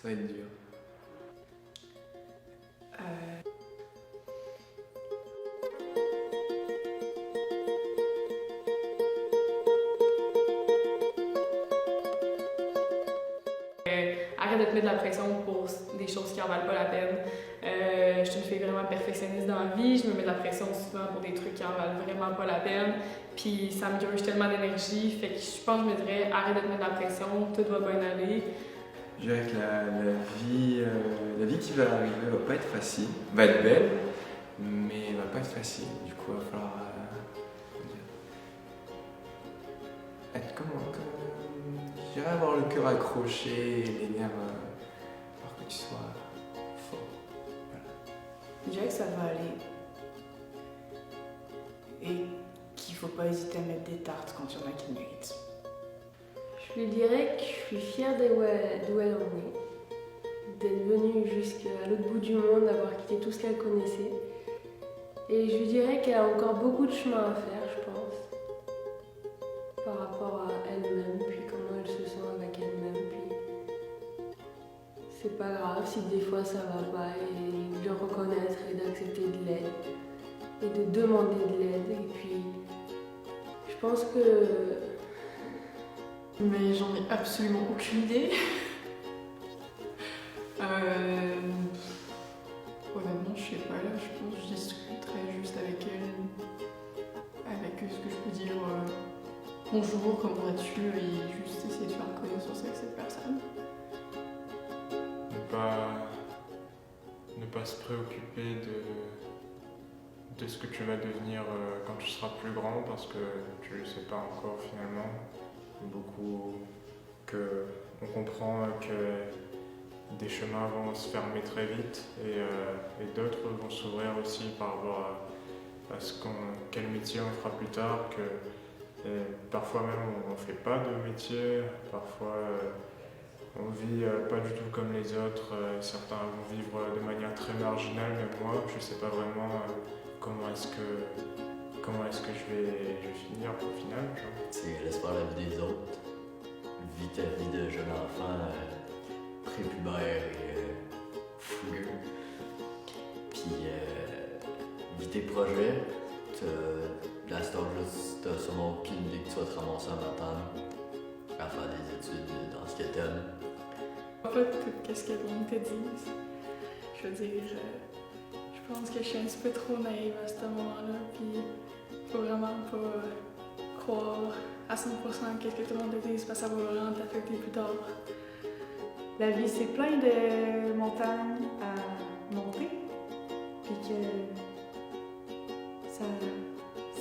va être dur. Arrête de te mettre de la pression pour des choses qui en valent pas la peine. Je suis une fille vraiment perfectionniste dans la vie, je me mets de la pression souvent pour des trucs qui en valent vraiment pas la peine. Puis ça me gruge tellement d'énergie, fait que je pense que je me dirais arrête de te mettre de la pression, tout va bien aller. Je dirais que la vie qui va arriver va pas être facile, va être belle, mais va pas être facile. Du coup, il va falloir être je dirais avoir le cœur accroché et les nerfs pour que tu sois fort. Voilà. Je dirais que ça va aller. Et qu'il faut pas hésiter à mettre des tartes quand il y en a qui le méritent. Je lui dirais que je suis fière d'où elle en est, d'être venue jusqu'à l'autre bout du monde, d'avoir quitté tout ce qu'elle connaissait. Et je lui dirais qu'elle a encore beaucoup de chemin à faire, je pense, par rapport à elle-même, puis comment elle se sent avec elle-même. Puis c'est pas grave si des fois ça va pas, et de le reconnaître et d'accepter de l'aide, et de demander de l'aide. Et puis je pense que... Mais j'en ai absolument aucune idée. Honnêtement, je sais pas là, je pense que je discuterai juste avec elle, avec ce que je peux dire bonjour, comment vas-tu, et juste essayer de faire connaissance avec cette personne. Ne pas se préoccuper de ce que tu vas devenir quand tu seras plus grand, parce que tu le sais pas encore finalement. Beaucoup on comprend que des chemins vont se fermer très vite et d'autres vont s'ouvrir aussi par rapport à quel métier on fera plus tard, que parfois même on ne fait pas de métier, parfois on vit pas du tout comme les autres, certains vont vivre de manière très marginale, même moi je sais pas vraiment comment est-ce que je vais finir au final. C'est laisse faire la vie des autres, vis ta vie de jeune enfant prépubère et fougueux, puis vis tes projets. À cet âge-là, t'as sûrement aucune idée que tu vas te ramasser en matin à faire des études dans ce que t'aimes. En fait, tout ce que les gens te disent, je veux dire, je pense que je suis un petit peu trop naïve à ce moment-là, puis faut vraiment pas croire à 100% qu'est-ce que tout le monde te dit, parce que ça va vraiment t'affecter plus tard. La vie, c'est plein de montagnes à monter, puis que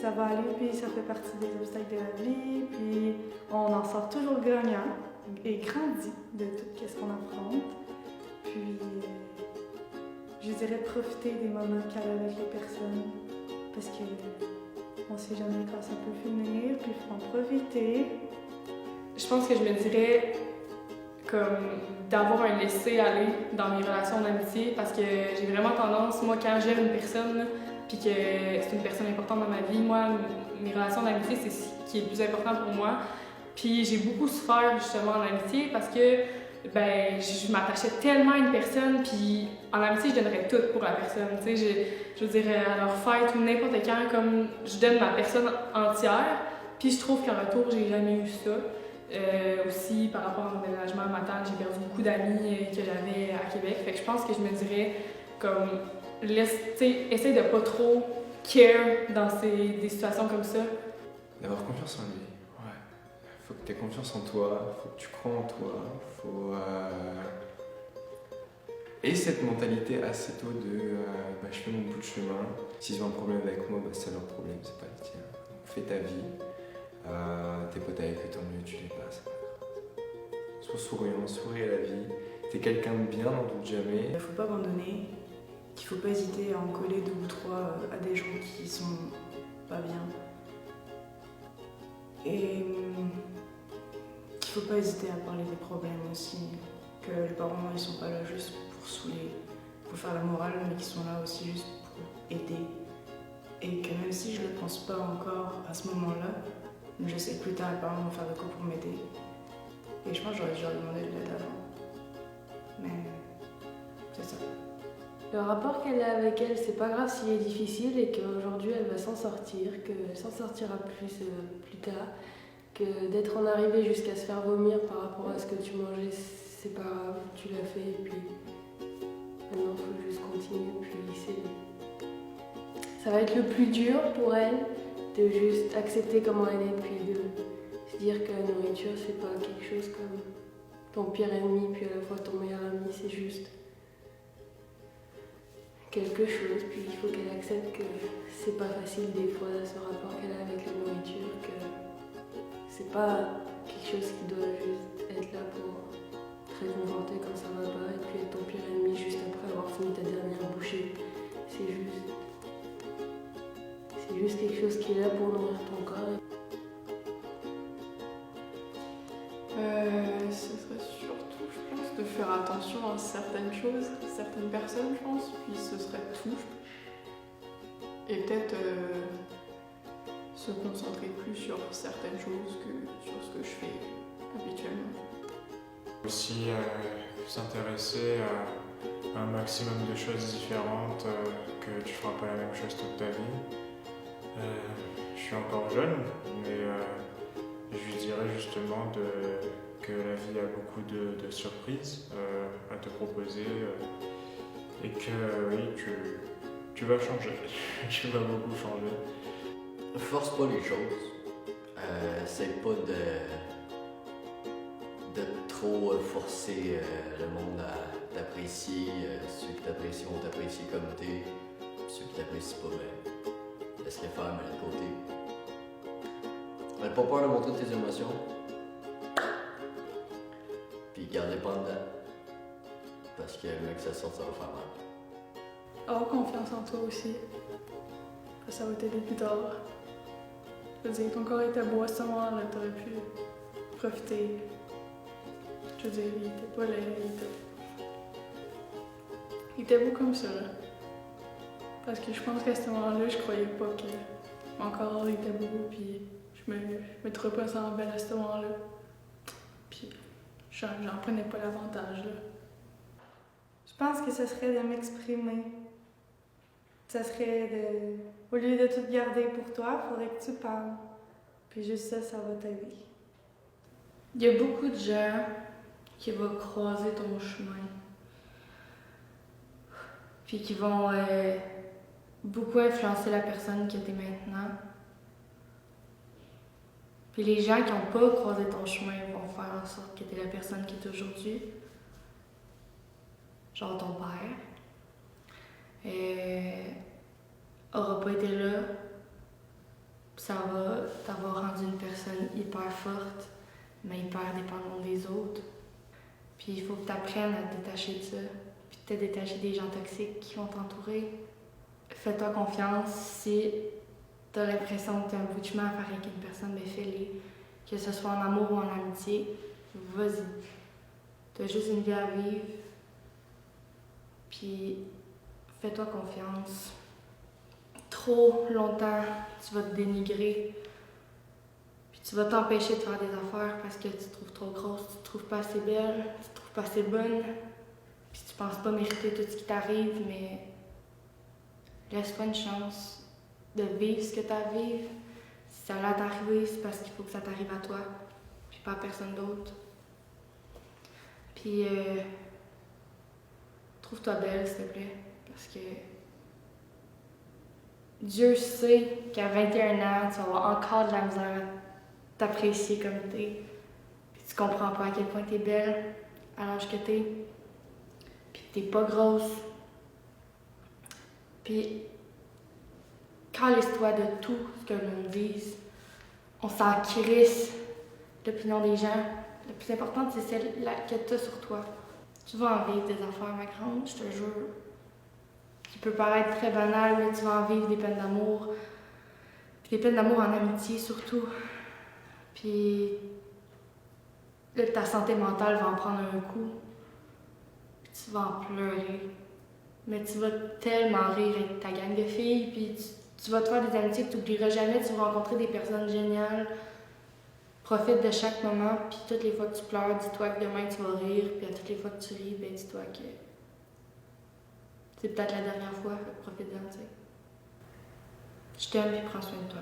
ça va aller, puis ça fait partie des obstacles de la vie, puis on en sort toujours gagnant et grandit de tout ce qu'on affronte. Puis je dirais profiter des moments calmes avec les personnes, parce qu'on sait jamais quand ça peut finir, puis il faut en profiter. Je pense que je me dirais comme d'avoir un laisser-aller dans mes relations d'amitié, parce que j'ai vraiment tendance, moi, quand j'aime une personne, là, puis que c'est une personne importante dans ma vie, moi, mes relations d'amitié, c'est ce qui est le plus important pour moi. Puis j'ai beaucoup souffert justement en amitié parce que je m'attachais tellement à une personne, puis en amitié, je donnerais tout pour la personne. Tu sais, je veux dire, à leur fête ou n'importe quand, comme je donne ma personne entière, puis je trouve qu'en retour, j'ai jamais eu ça. Aussi, par rapport à mon déménagement à Matane, j'ai perdu beaucoup d'amis que j'avais à Québec. Fait que je pense que je me dirais, comme, essaye de pas trop care dans des situations comme ça. D'avoir confiance en lui. Ouais. Faut que tu aies confiance en toi, faut que tu crois en toi, faut. Et cette mentalité assez tôt de je fais mon bout de chemin. S'ils ont un problème avec moi, c'est leur problème, c'est pas le tien. Donc, fais ta vie. Tes potes avec eux, tant mieux, tu les passes. Sois souriant, souris à la vie. T'es quelqu'un de bien, n'en doute jamais. Il faut pas abandonner, qu'il faut pas hésiter à en coller 2 ou 3 à des gens qui sont pas bien. Et qu'il faut pas hésiter à parler des problèmes aussi. Que les parents, ils sont pas là juste pour saouler, pour faire la morale, mais qu'ils sont là aussi juste pour aider. Et que même si je le pense pas encore à ce moment-là, je sais que plus tard, les parents vont faire de quoi pour m'aider. Et je pense que j'aurais dû leur demander de l'aide avant. Mais Le rapport qu'elle a avec elle, c'est pas grave s'il est difficile et qu'aujourd'hui elle va s'en sortir, qu'elle s'en sortira plus tard, que d'être en arrivée jusqu'à se faire vomir par rapport à ce que tu mangeais, c'est pas grave, tu l'as fait et puis maintenant il faut juste continuer. Puis ça va être le plus dur pour elle de juste accepter comment elle est, puis de se dire que la nourriture c'est pas quelque chose comme ton pire ennemi puis à la fois ton meilleur ami, c'est juste quelque chose, puis il faut qu'elle accepte que c'est pas facile des fois ce rapport qu'elle a avec la nourriture, que c'est pas quelque chose qui doit juste être là pour te réconforter quand ça va pas et puis être ton pire ennemi juste après avoir fini ta dernière bouchée. C'est juste quelque chose qui est là pour nourrir ton corps. Ce serait surtout, je pense, de faire attention à certaines choses, certaines personnes, je pense, puis ce serait tout. Et peut-être se concentrer plus sur certaines choses que sur ce que je fais habituellement. Aussi s'intéresser à un maximum de choses différentes, que tu feras pas la même chose toute ta vie. Je suis encore jeune, mais je lui dirais justement que la vie a beaucoup de surprises à te proposer et que oui, tu vas changer, tu vas beaucoup changer. Force pas les choses. Essaye pas de trop forcer le monde à t'apprécier. Ceux qui t'apprécient vont t'apprécier comme t'es. Ceux qui t'apprécient pas, ben, laisse-les faire, mets de côté. N'aie pas peur de montrer tes émotions. Puis garde-les pas en dedans. Parce que le mec, ça sort, ça va faire mal. Avoir confiance en toi aussi. Ça va t'aider plus tard. Je veux dire, ton corps était beau à ce moment-là, t'aurais pu profiter. Je veux dire, il était pas laid, il était beau comme ça, là. Parce que je pense qu'à ce moment-là, je croyais pas que mon corps était beau, puis je me trouvais pas sans belle à ce moment-là. Puis j'en prenais pas l'avantage, là. Je pense que ce serait de m'exprimer. Ça serait de... Au lieu de tout garder pour toi, il faudrait que tu parles. Puis juste ça va t'aider. Il y a beaucoup de gens qui vont croiser ton chemin. Puis qui vont beaucoup influencer la personne que tu es maintenant. Puis les gens qui n'ont pas croisé ton chemin vont faire en sorte que tu es la personne qui est aujourd'hui. Genre ton père. Aura pas été là. Ça va t'avoir rendu une personne hyper forte, mais hyper dépendante des autres. Puis il faut que tu apprennes à te détacher de ça. Puis te détacher des gens toxiques qui vont t'entourer. Fais-toi confiance. Si tu as l'impression que tu as un bout de chemin à faire avec une personne, ben fais-le. Que ce soit en amour ou en amitié, vas-y. Tu as juste une vie à vivre. Puis fais-toi confiance. Trop longtemps, tu vas te dénigrer. Puis tu vas t'empêcher de faire des affaires parce que tu te trouves trop grosse, tu te trouves pas assez belle, tu te trouves pas assez bonne. Puis tu penses pas mériter tout ce qui t'arrive, mais laisse-toi une chance de vivre ce que tu as à vivre. Si ça va t'arriver, c'est parce qu'il faut que ça t'arrive à toi, puis pas à personne d'autre. Puis trouve-toi belle, s'il te plaît, parce que Dieu sait qu'à 21 ans, tu vas avoir encore de la misère à t'apprécier comme t'es. Puis tu comprends pas à quel point t'es belle à l'âge que t'es. Puis t'es pas grosse. Puis calisse-toi de tout ce que l'on dise. On s'en crisse l'opinion des gens. La plus importante, c'est celle que t'as sur toi. Tu vas en vivre des affaires, ma grande, je te jure. Qui peut paraître très banal, mais tu vas en vivre des peines d'amour. Puis des peines d'amour en amitié surtout. Puis là, ta santé mentale va en prendre un coup. Puis tu vas en pleurer. Mais tu vas tellement rire avec ta gang de filles. Puis tu vas te faire des amitiés que tu n'oublieras jamais. Tu vas rencontrer des personnes géniales. Profite de chaque moment. Puis toutes les fois que tu pleures, dis-toi que demain tu vas rire. Puis à toutes les fois que tu ris, ben dis-toi que c'est peut-être la dernière fois, fait que profite-en, tu sais. Je t'aime et prends soin de toi.